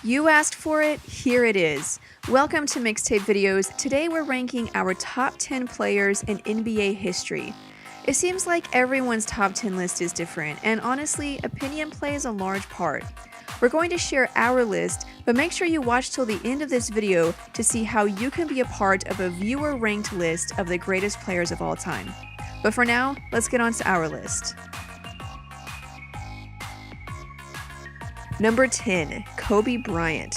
You asked for it, here it is. Welcome to Mixtape Videos. Today we're ranking our top 10 players in NBA history. It seems like everyone's top 10 list is different, and honestly, opinion plays a large part. We're going to share our list, but make sure you watch till the end of this video to see how you can be a part of a viewer-ranked list of the greatest players of all time. But for now, let's get on to our list. Number 10, Kobe Bryant.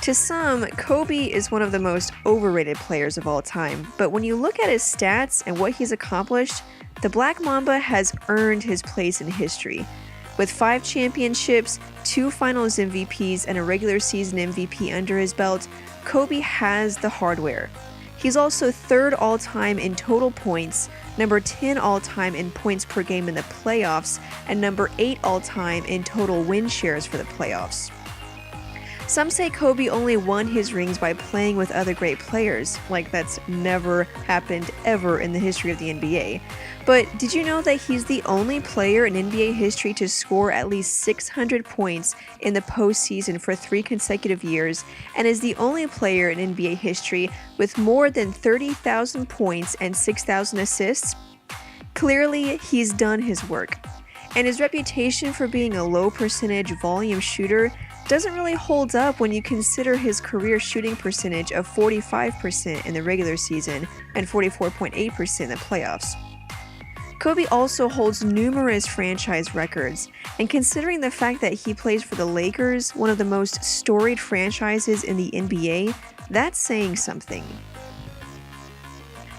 To some, Kobe is one of the most overrated players of all time, but when you look at his stats and what he's accomplished, the Black Mamba has earned his place in history. With 5 championships, 2 finals MVPs, and a regular season MVP under his belt, Kobe has the hardware. He's also 3rd all-time in total points, number 10 all-time in points per game in the playoffs, and number 8 all-time in total win shares for the playoffs. Some say Kobe only won his rings by playing with other great players, like that's never happened ever in the history of the NBA. But did you know that he's the only player in NBA history to score at least 600 points in the postseason for 3 consecutive years, and is the only player in NBA history with more than 30,000 points and 6,000 assists? Clearly, he's done his work. And his reputation for being a low percentage volume shooter doesn't really hold up when you consider his career shooting percentage of 45% in the regular season and 44.8% in the playoffs. Kobe also holds numerous franchise records, and considering the fact that he plays for the Lakers, one of the most storied franchises in the NBA, that's saying something.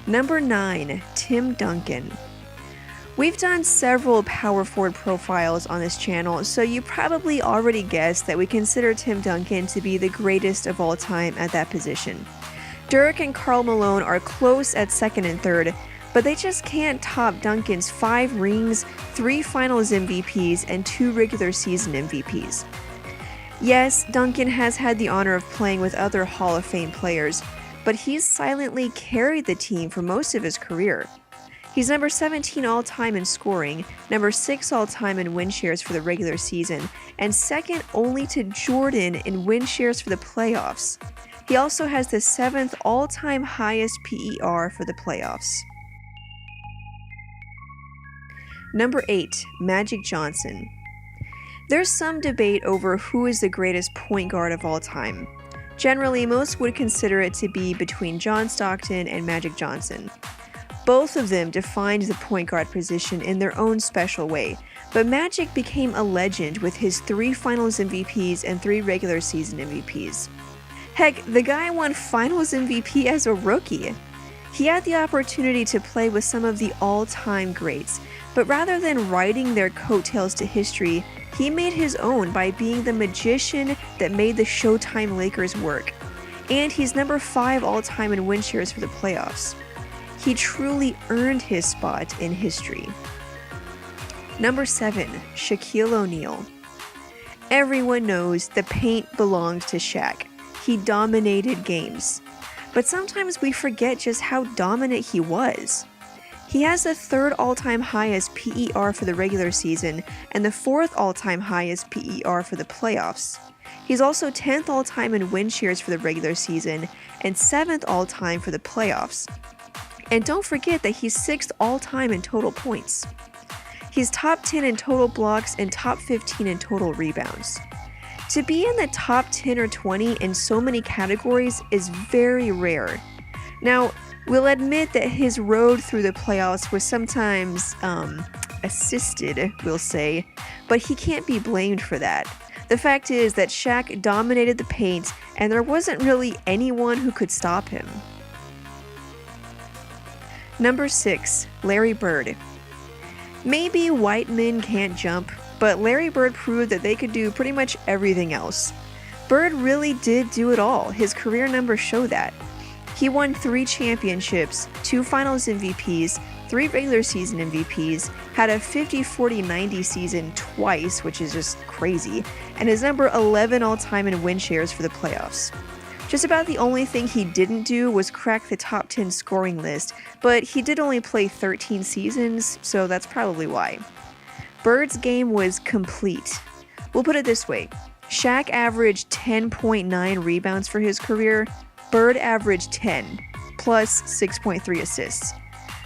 Number 9, Tim Duncan. We've done several power forward profiles on this channel, so you probably already guessed that we consider Tim Duncan to be the greatest of all time at that position. Dirk and Karl Malone are close at 2nd and 3rd, but they just can't top Duncan's 5 rings, 3 finals MVPs, and 2 regular season MVPs. Yes, Duncan has had the honor of playing with other Hall of Fame players, but he's silently carried the team for most of his career. He's number 17 all-time in scoring, number 6 all-time in win shares for the regular season, and second only to Jordan in win shares for the playoffs. He also has the 7th all-time highest PER for the playoffs. Number 8, Magic Johnson. There's some debate over who is the greatest point guard of all time. Generally, most would consider it to be between John Stockton and Magic Johnson. Both of them defined the point guard position in their own special way, but Magic became a legend with his 3 finals MVPs and 3 regular season MVPs. Heck, the guy won finals MVP as a rookie. He had the opportunity to play with some of the all-time greats, but rather than riding their coattails to history, he made his own by being the magician that made the Showtime Lakers work. And he's number 5 all-time in win shares for the playoffs. He truly earned his spot in history. Number 7, Shaquille O'Neal. Everyone knows the paint belongs to Shaq. He dominated games. But sometimes we forget just how dominant he was. He has the 3rd all-time highest PER for the regular season and the 4th all-time highest PER for the playoffs. He's also 10th all-time in win shares for the regular season and 7th all-time for the playoffs. And don't forget that he's 6th all-time in total points. He's top 10 in total blocks and top 15 in total rebounds. To be in the top 10 or 20 in so many categories is very rare. Now, we'll admit that his road through the playoffs was sometimes assisted, we'll say, but he can't be blamed for that. The fact is that Shaq dominated the paint, and there wasn't really anyone who could stop him. Number 6, Larry Bird. Maybe white men can't jump, but Larry Bird proved that they could do pretty much everything else. Bird really did do it all. His career numbers show that. He won 3 championships, 2 finals MVPs, 3 regular season MVPs, had a 50-40-90 season twice, which is just crazy, and is number 11 all-time in win shares for the playoffs. Just about the only thing he didn't do was crack the top 10 scoring list, but he did only play 13 seasons, so that's probably why. Bird's game was complete. We'll put it this way. Shaq averaged 10.9 rebounds for his career. Bird averaged 10, plus 6.3 assists.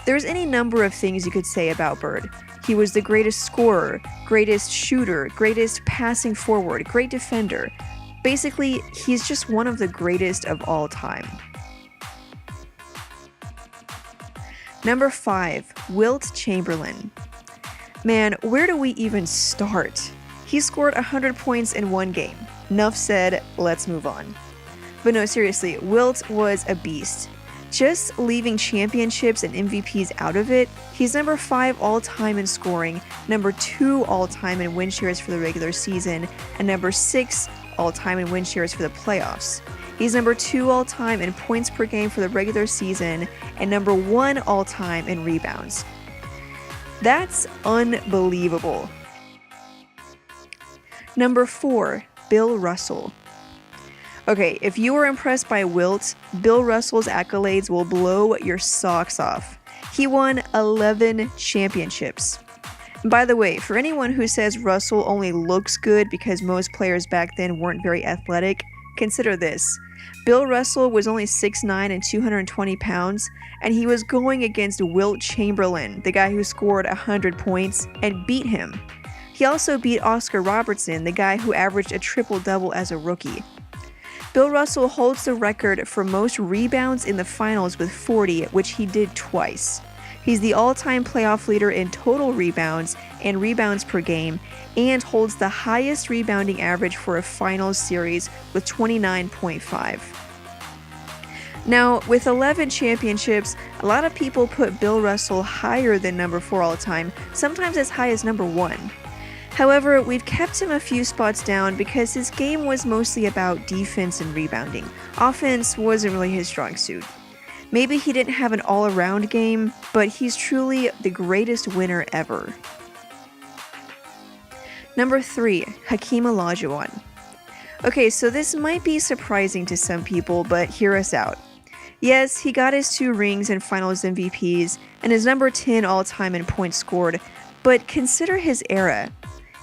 There's any number of things you could say about Bird. He was the greatest scorer, greatest shooter, greatest passing forward, great defender. Basically, he's just one of the greatest of all time. Number 5, Wilt Chamberlain. Man, where do we even start? He scored 100 points in one game. Enough said, let's move on. But no, seriously, Wilt was a beast. Just leaving championships and MVPs out of it, he's number 5 all-time in scoring, number 2 all-time in win shares for the regular season, and number 6 all-time in win shares for the playoffs. He's number 2 all-time in points per game for the regular season, and number 1 all-time in rebounds. That's unbelievable. Number 4, Bill Russell. Okay, if you were impressed by Wilt, Bill Russell's accolades will blow your socks off. He won 11 championships. And by the way, for anyone who says Russell only looks good because most players back then weren't very athletic, consider this. Bill Russell was only 6'9" and 220 pounds, and he was going against Wilt Chamberlain, the guy who scored 100 points, and beat him. He also beat Oscar Robertson, the guy who averaged a triple-double as a rookie. Bill Russell holds the record for most rebounds in the finals with 40, which he did twice. He's the all-time playoff leader in total rebounds and rebounds per game, and holds the highest rebounding average for a finals series with 29.5. Now, with 11 championships, a lot of people put Bill Russell higher than number 4 all-time, sometimes as high as number 1. However, we've kept him a few spots down because his game was mostly about defense and rebounding. Offense wasn't really his strong suit. Maybe he didn't have an all-around game, but he's truly the greatest winner ever. Number 3, Hakeem Olajuwon. Okay, so this might be surprising to some people, but hear us out. Yes, he got his 2 rings and finals MVPs, and is number 10 all-time in points scored, but consider his era.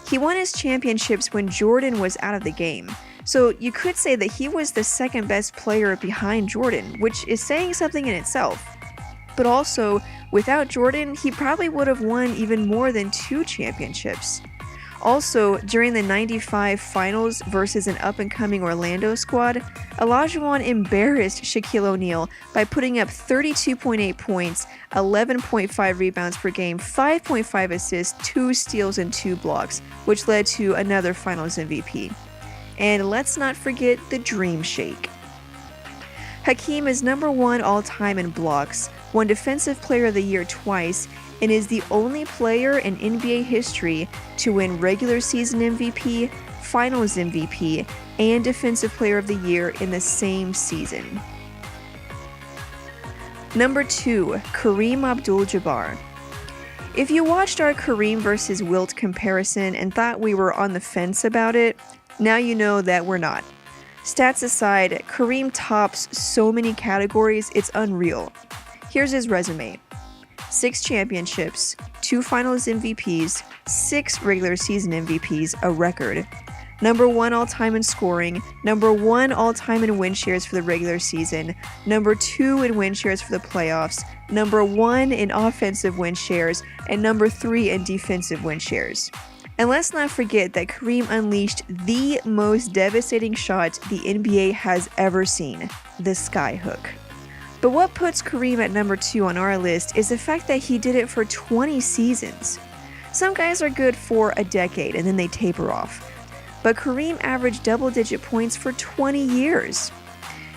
He won his championships when Jordan was out of the game, so you could say that he was the second best player behind Jordan, which is saying something in itself. But also, without Jordan, he probably would have won even more than 2 championships. Also, during the '95 finals versus an up-and-coming Orlando squad, Olajuwon embarrassed Shaquille O'Neal by putting up 32.8 points, 11.5 rebounds per game, 5.5 assists, 2 steals, and 2 blocks, which led to another finals MVP. And let's not forget the Dream Shake. Hakeem is number 1 all-time in blocks, won Defensive Player of the Year twice, and is the only player in NBA history to win regular season MVP, finals MVP, and Defensive Player of the Year in the same season. Number 2, Kareem Abdul-Jabbar. If you watched our Kareem versus Wilt comparison and thought we were on the fence about it, now you know that we're not. Stats aside, Kareem tops so many categories, it's unreal. Here's his resume. 6 championships, 2 finals MVPs, 6 regular season MVPs, a record. Number 1 all-time in scoring, number 1 all-time in win shares for the regular season, number 2 in win shares for the playoffs, number 1 in offensive win shares, and number 3 in defensive win shares. And let's not forget that Kareem unleashed the most devastating shot the NBA has ever seen, the skyhook. But what puts Kareem at number 2 on our list is the fact that he did it for 20 seasons. Some guys are good for a decade and then they taper off. But Kareem averaged double-digit points for 20 years.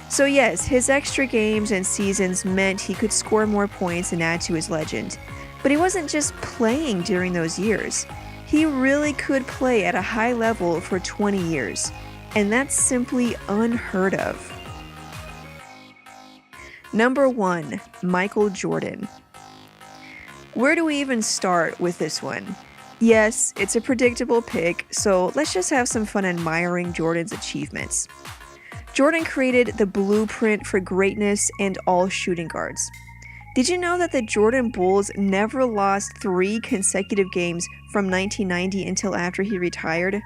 So yes, his extra games and seasons meant he could score more points and add to his legend. But he wasn't just playing during those years. He really could play at a high level for 20 years. And that's simply unheard of. Number 1, Michael Jordan. Where do we even start with this one? Yes, it's a predictable pick, so let's just have some fun admiring Jordan's achievements. Jordan created the blueprint for greatness and all shooting guards. Did you know that the Jordan Bulls never lost 3 consecutive games from 1990 until after he retired?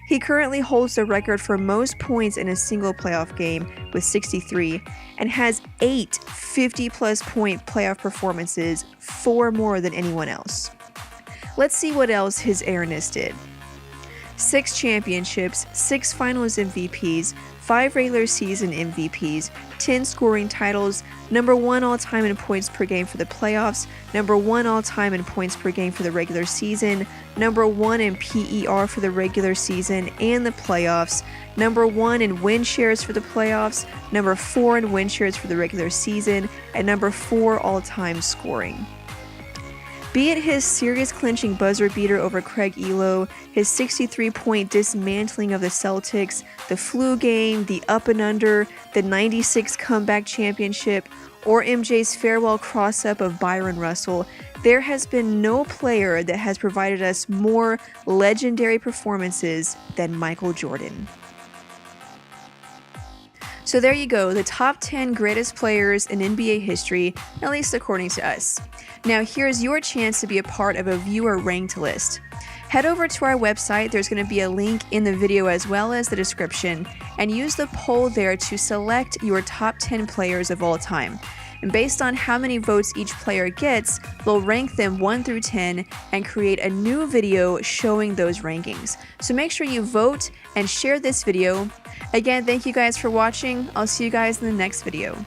He currently holds the record for most points in a single playoff game with 63 and has 8 50-plus point playoff performances, 4 more than anyone else. Let's see what else His Airness did. 6 championships, 6 finals MVPs, 5 regular season MVPs, 10 scoring titles, number 1 all-time in points per game for the playoffs, number 1 all-time in points per game for the regular season, number 1 in PER for the regular season and the playoffs, number 1 in win shares for the playoffs, number 4 in win shares for the regular season, and number 4 all-time scoring. Be it his series-clinching buzzer beater over Craig Ehlo, his 63-point dismantling of the Celtics, the flu game, the up and under, the 96 comeback championship, or MJ's farewell cross-up of Byron Russell, there has been no player that has provided us more legendary performances than Michael Jordan. So there you go, the top 10 greatest players in NBA history, at least according to us. Now here's your chance to be a part of a viewer ranked list. Head over to our website, there's going to be a link in the video as well as the description, and use the poll there to select your top 10 players of all time. And based on how many votes each player gets, we'll rank them 1 through 10 and create a new video showing those rankings. So make sure you vote and share this video. Again, thank you guys for watching. I'll see you guys in the next video.